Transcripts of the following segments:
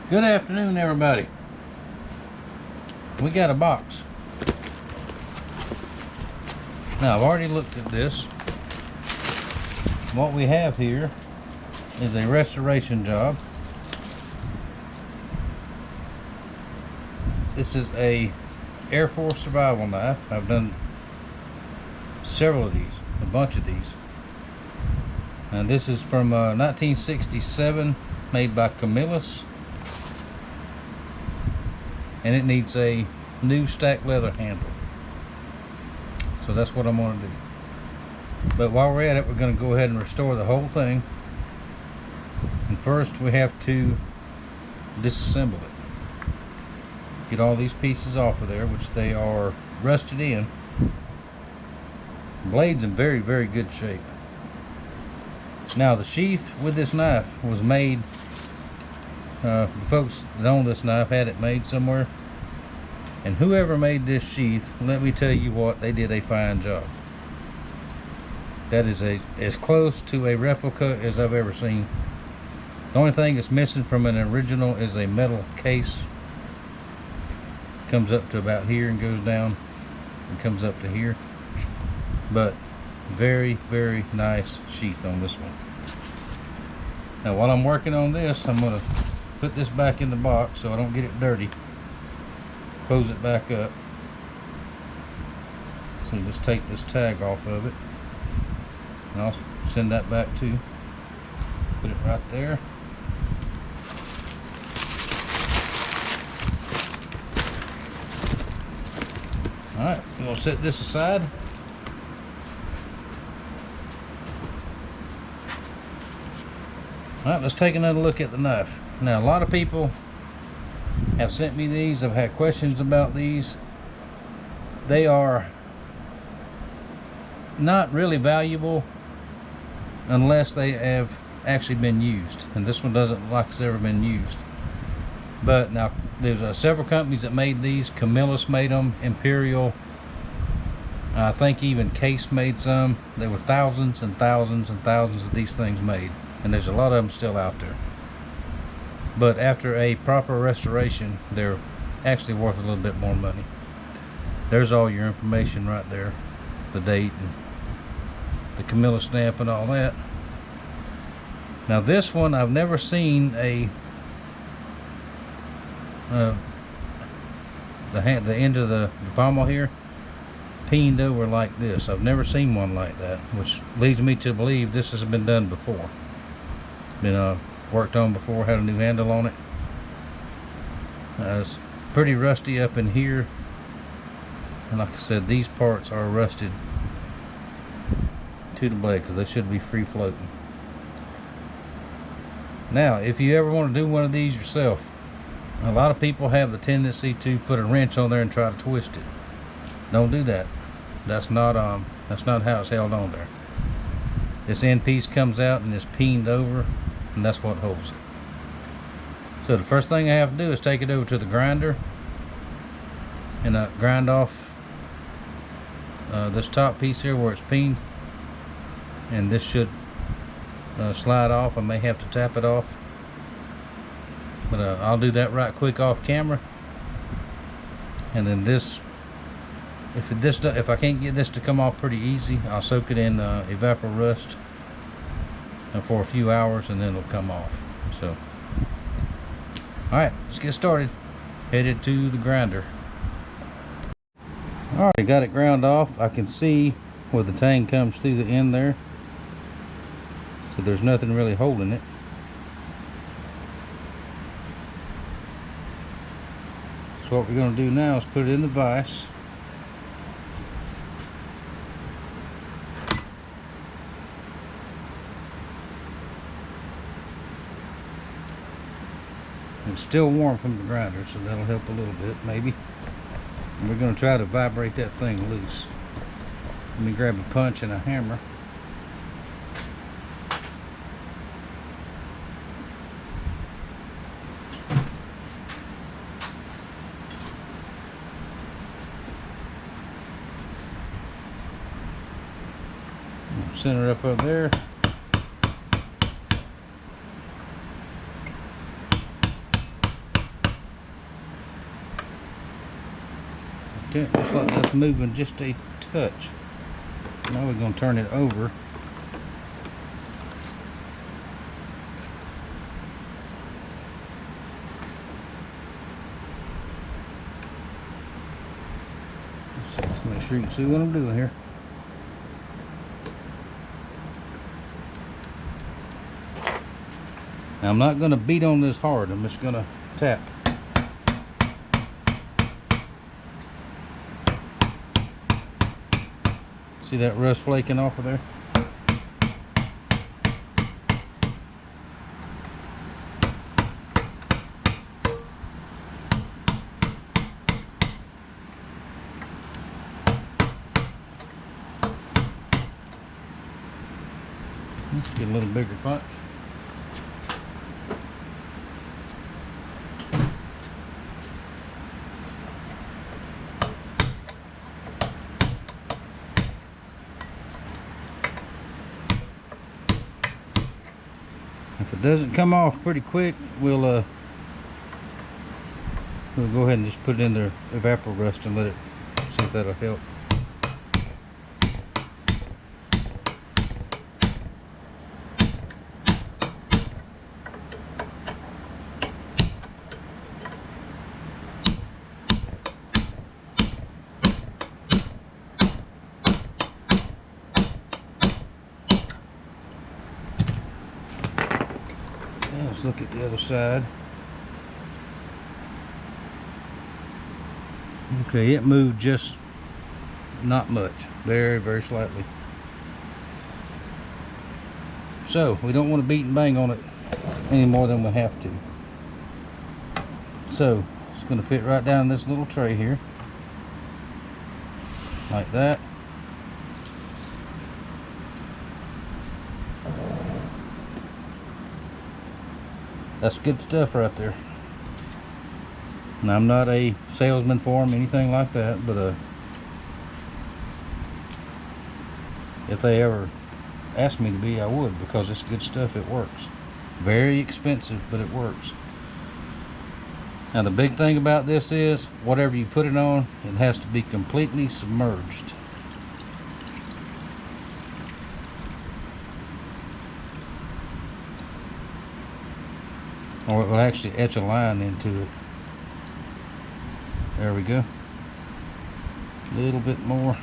Good afternoon, everybody. We got a box. Now, I've already looked at this. What we have here is a restoration job. This is a Air Force survival knife. I've done several of these, a bunch of these. And this is from 1967, made by Camillus. And it needs a new stacked leather handle. So that's what I'm going to do. But while we're at it, we're going to go ahead and restore the whole thing. And first we have to disassemble it. Get all these pieces off of there, which they are rusted in. The blade's in very, very good shape. Now the sheath with this knife was made, the folks that own this knife had it made somewhere, and whoever made this sheath, let me tell you what, they did a fine job. That is as close to a replica as I've ever seen. The only thing that's missing from an original is a metal case. Comes up to about here and goes down and comes up to here, but very, very nice sheath on this one. Now while I'm working on this, I'm going to put this back in the box so I don't get it dirty. Close it back up. So just take this tag off of it, and I'll send that back too. Put it right there. Alright, I'm going to set this aside. Alright, let's take another look at the knife. Now, a lot of people have sent me these. I've had questions about these. They are not really valuable unless they have actually been used. And this one doesn't look like it's ever been used. But now, there's several companies that made these. Camillus made them. Imperial. I think even Case made some. There were thousands and thousands and thousands of these things made. And there's a lot of them still out there. But after a proper restoration, they're actually worth a little bit more money. There's all your information right there. The date and the Camillus stamp and all that. Now this one, I've never seen the end of the pommel here peened over like this. I've never seen one like that, which leads me to believe this has been done before. Been worked on before, had a new handle on it. It's pretty rusty up in here, and like I said, these parts are rusted to the blade because they should be free floating. Now, if you ever want to do one of these yourself, a lot of people have the tendency to put a wrench on there and try to twist it. Don't do that. That's not how it's held on there. This end piece comes out and is peened over, and that's what holds it. So the first thing I have to do is take it over to the grinder and grind off this top piece here where it's peened, and this should slide off. I may have to tap it off, but I'll do that right quick off camera. And then this, if I can't get this to come off pretty easy, I'll soak it in evapor rust for a few hours, and then it'll come off. So, alright, let's get started. Headed to the grinder. Alright, got it ground off. I can see where the tang comes through the end there, so there's nothing really holding it. So what we're going to do now is put it in the vise. It's still warm from the grinder, so that'll help a little bit, maybe. And we're going to try to vibrate that thing loose. Let me grab a punch and a hammer. Center up there. Okay, looks like that's moving just a touch. Now we're going to turn it over. Let's make sure you can see what I'm doing here. Now I'm not going to beat on this hard. I'm just going to tap. See that rust flaking off of there? Let's get a little bigger punch. If it doesn't come off pretty quick, we'll go ahead and just put it in there, evapor rust, and let it, see if that'll help. Let's look at the other side. Okay, it moved just not much, very, very slightly. So we don't want to beat and bang on it any more than we have to. So it's going to fit right down in this little tray here, like that. That's good stuff right there. Now, I'm not a salesman for them, anything like that, but if they ever asked me to be, I would, because it's good stuff. It works. Very expensive, but it works. Now, the big thing about this is, whatever you put it on, it has to be completely submerged. Or it will actually etch a line into it. There we go. A little bit more.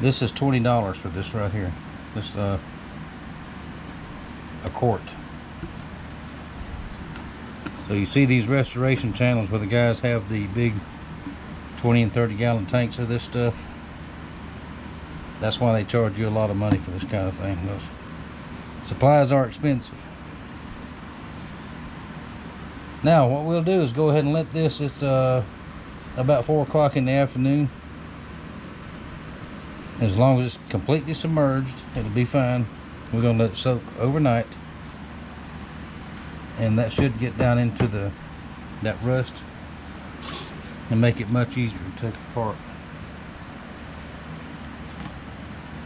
This is $20 for this right here. This a quart. So you see these restoration channels where the guys have the big 20 and 30 gallon tanks of this stuff. That's why they charge you a lot of money for this kind of thing. Those supplies are expensive. Now what we'll do is go ahead and let this, it's about 4 o'clock in the afternoon. As long as it's completely submerged, it'll be fine. We're going to let it soak overnight, and that should get down into that rust and make it much easier to take apart.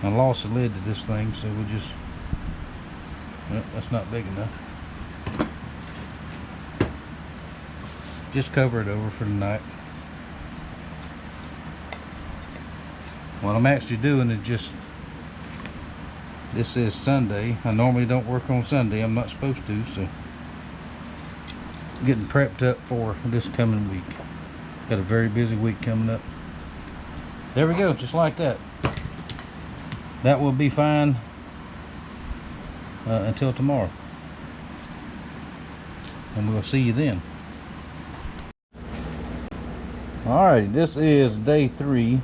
I lost the lid to this thing, so we'll just, well, that's not big enough. Just cover it over for the night. What I'm actually doing is just, this is Sunday. I normally don't work on Sunday. I'm not supposed to, so getting prepped up for this coming week. Got a very busy week coming up. There we go, just like that. That will be fine until tomorrow, and we'll see you then. Alright, this is day 3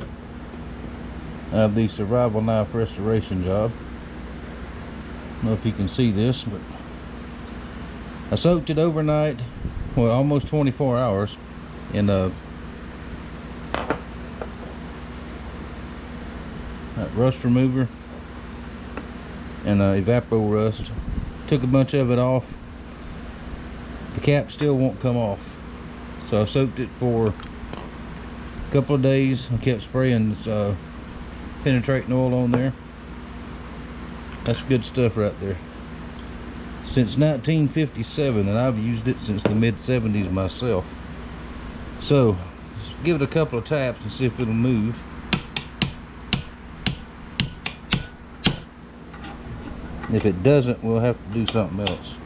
of the survival knife restoration job. I don't know if you can see this, but I soaked it overnight, well, almost 24 hours in that rust remover and evapor rust. Took a bunch of it off. The cap still won't come off, so I soaked it for couple of days. I kept spraying this penetrating oil on there. That's good stuff right there. Since 1957, and I've used it since the mid-70s myself. So Just give it a couple of taps and see if it'll move. If it doesn't, we'll have to do something else.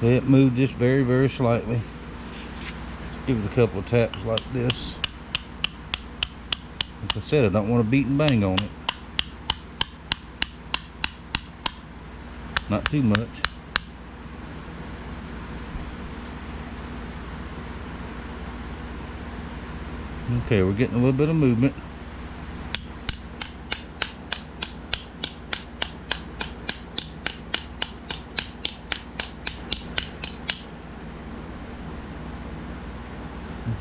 It moved just very, very slightly. Give it a couple of taps like this. Like I said, I don't want to beat and bang on it. Not too much. Okay, we're getting a little bit of movement.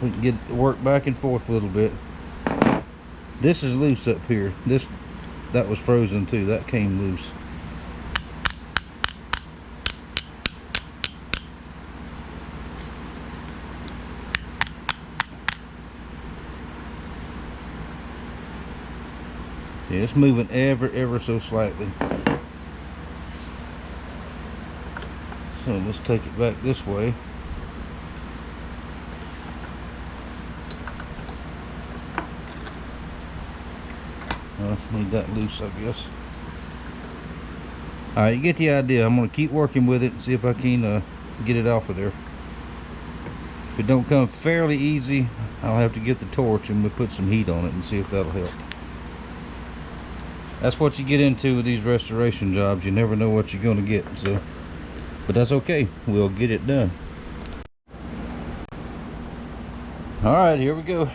We can get work back and forth a little bit. This is loose up here. That was frozen too. That came loose. Yeah, it's moving ever so slightly. So let's take it back this way. Need that loose, I guess. Alright, you get the idea. I'm going to keep working with it and see if I can get it off of there. If it don't come fairly easy, I'll have to get the torch and we'll put some heat on it and see if that'll help. That's what you get into with these restoration jobs. You never know what you're going to get. So, but that's okay. We'll get it done. Alright, here we go.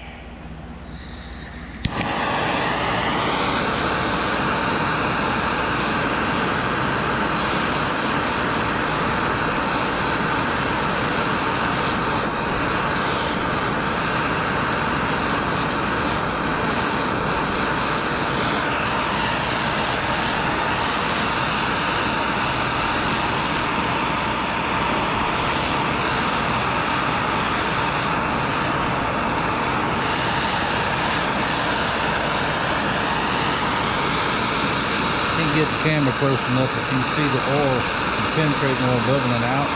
Get the camera close enough that you can see the oil, the penetrating oil bubbling out.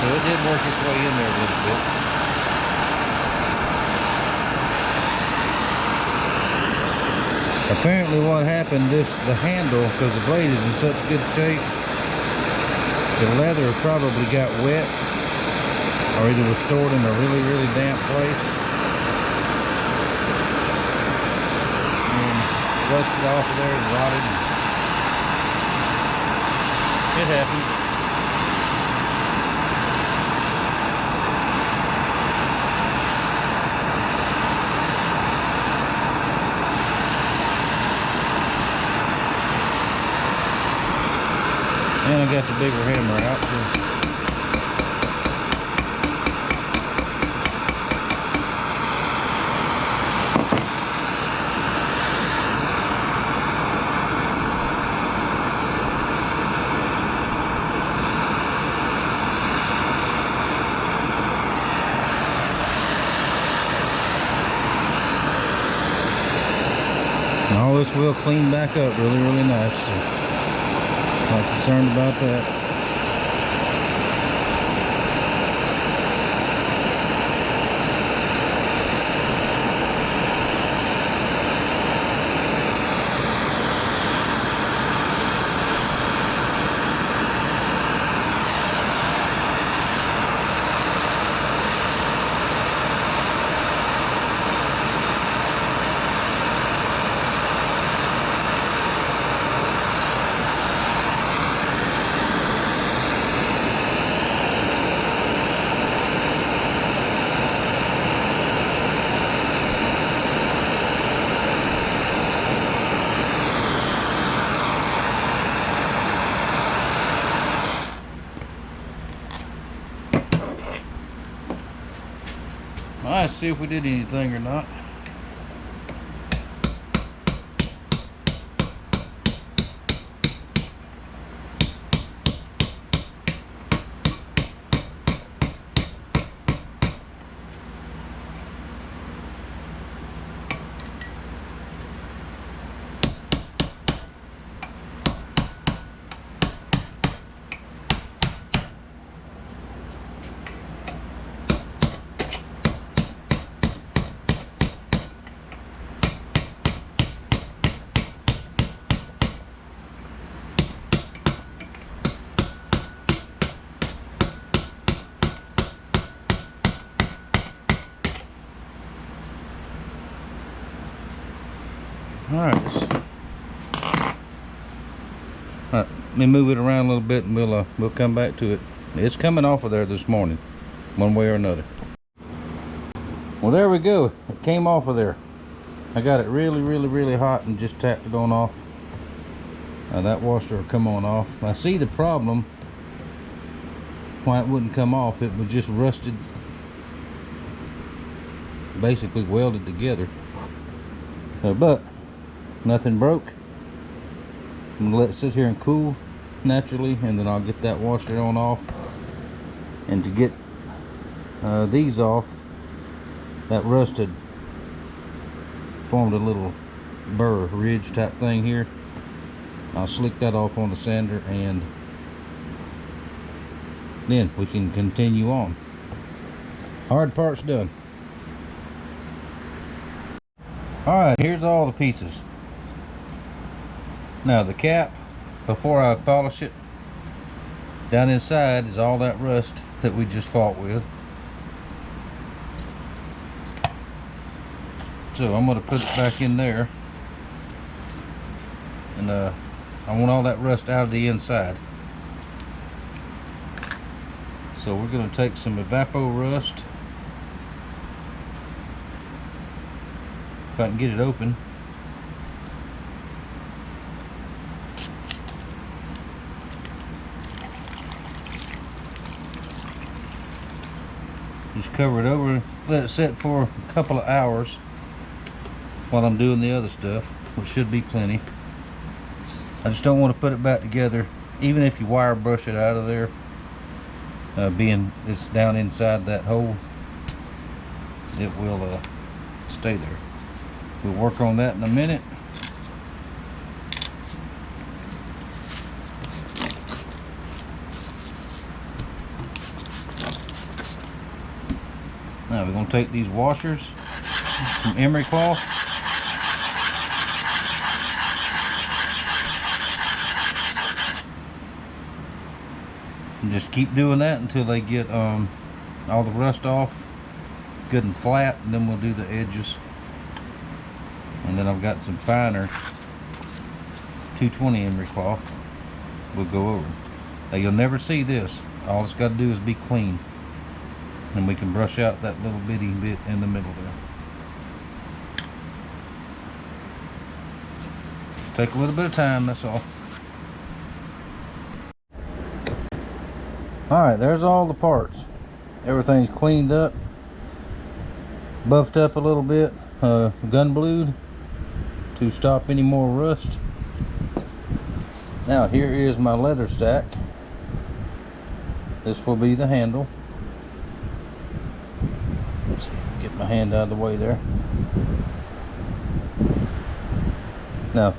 So it did work its way in there a little bit. Apparently what happened, the handle, because the blade is in such good shape, the leather probably got wet or either was stored in a really damp place. Rusted off of there and rotted. It happened. And I got the bigger hammer out too. All this will clean back up really nice. So not concerned about that. Alright, see if we did anything or not. Alright, let me move it around a little bit and we'll come back to it. It's coming off of there this morning, one way or another. Well, there we go. It came off of there. I got it really hot and just tapped it on off. That washer will come on off. I see the problem why it wouldn't come off. It was just rusted, basically welded together. But nothing broke. I'm gonna let it sit here and cool naturally, and then I'll get that washer on off. And to get these off, that rust had formed a little burr ridge type thing here. I'll slick that off on the sander, and then we can continue on. Hard part's done. Alright, here's all the pieces. Now the cap, before I polish it, down inside is all that rust that we just fought with. So I'm going to put it back in there, and I want all that rust out of the inside. So we're going to take some Evapo rust, if I can get it open. Just cover it over, let it sit for a couple of hours while I'm doing the other stuff, which should be plenty. I just don't want to put it back together, even if you wire brush it out of there, being it's down inside that hole, it will stay there. We'll work on that in a minute. Now we're going to take these washers, some emery cloth, and just keep doing that until they get all the rust off good and flat, and then we'll do the edges. And then I've got some finer 220 emery cloth we'll go over. Now you'll never see this. All it's got to do is be clean, and we can brush out that little bitty bit in the middle there. Just take a little bit of time, that's all. Alright, there's all the parts. Everything's cleaned up, buffed up a little bit, gun blued to stop any more rust. Now here is my leather stack. This will be the handle. Let's see, get my hand out of the way there. Now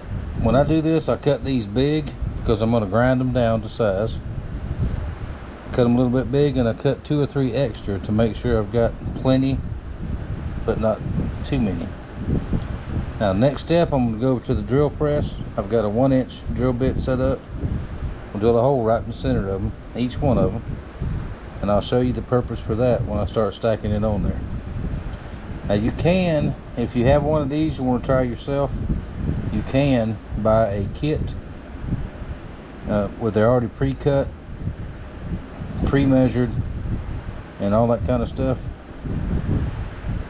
when I do this, I cut these big because I'm going to grind them down to size. Cut them a little bit big, and I cut 2 or 3 extra to make sure I've got plenty but not too many. Now next step, I'm going to go over to the drill press. I've got a 1-inch drill bit set up. We'll drill a hole right in the center of them, each one of them, and I'll show you the purpose for that when I start stacking it on there. Now you can, if you have one of these you want to try yourself, you can buy a kit where they're already pre-cut, pre-measured, and all that kind of stuff.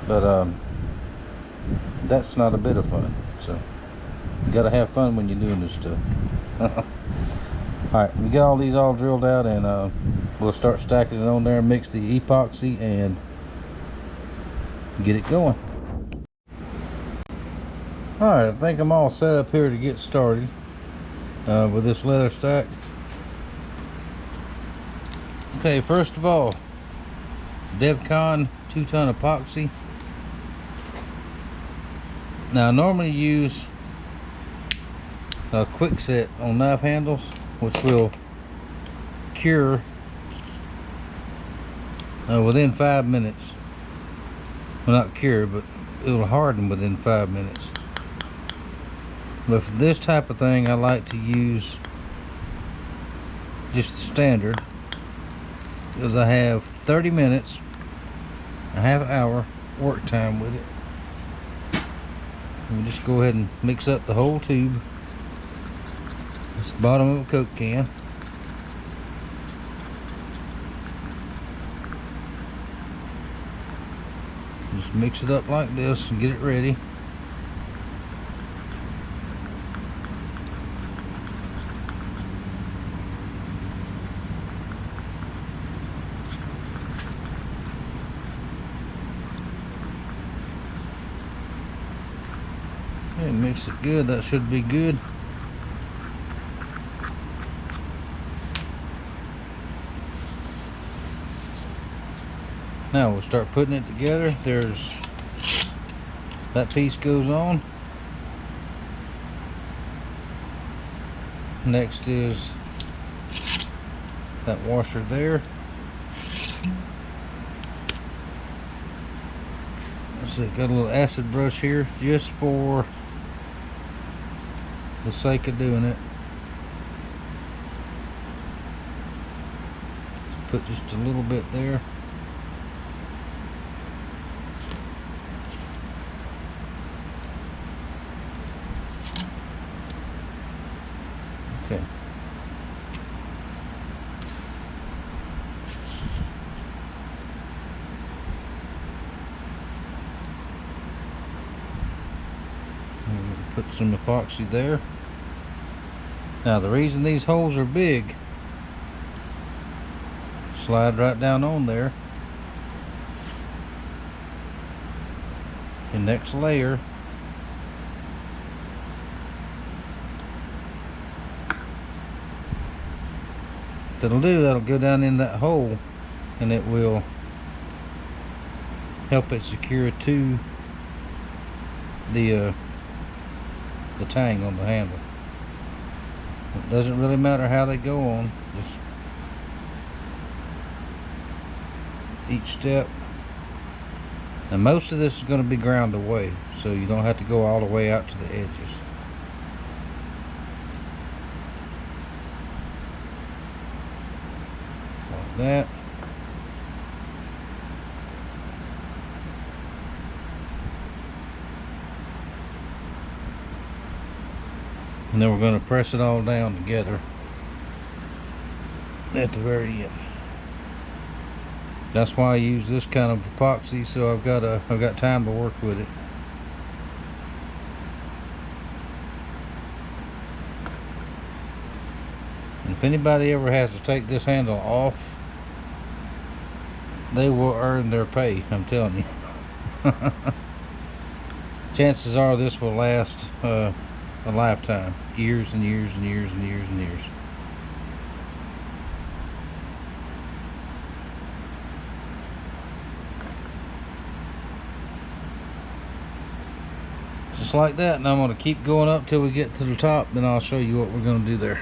But that's not a bit of fun. So you gotta have fun when you're doing this stuff. Alright, we get all these all drilled out, and we'll start stacking it on there, mix the epoxy, and get it going. Alright, I think I'm all set up here to get started with this leather stack. Okay, first of all, DevCon 2-ton epoxy. Now I normally use a quick set on knife handles, which will cure within 5 minutes. Well, not cure, but it'll harden within 5 minutes. But for this type of thing, I like to use just the standard, because I have 30 minutes, a half hour work time with it. We'll just go ahead and mix up the whole tube. It's the bottom of a Coke can. Just mix it up like this and get it ready. And mix it good. That should be good. Now we'll start putting it together. There's that piece goes on. Next is that washer there. Let's see, got a little acid brush here just for the sake of doing it. Let's put just a little bit there. Okay. Put some epoxy there. Now the reason these holes are big, slide right down on there. The next layer, that'll go down in that hole, and it will help it secure to the tang on the handle. It doesn't really matter how they go on, just each step. And most of this is going to be ground away, so you don't have to go all the way out to the edges. Like that. And then we're going to press it all down together at the very end. That's why I use this kind of epoxy, so I've got time to work with it. And if anybody ever has to take this handle off, they will earn their pay, I'm telling you. Chances are this will last a lifetime, years and years and years and years and years. Just like that, and I'm going to keep going up till we get to the top, then I'll show you what we're going to do there.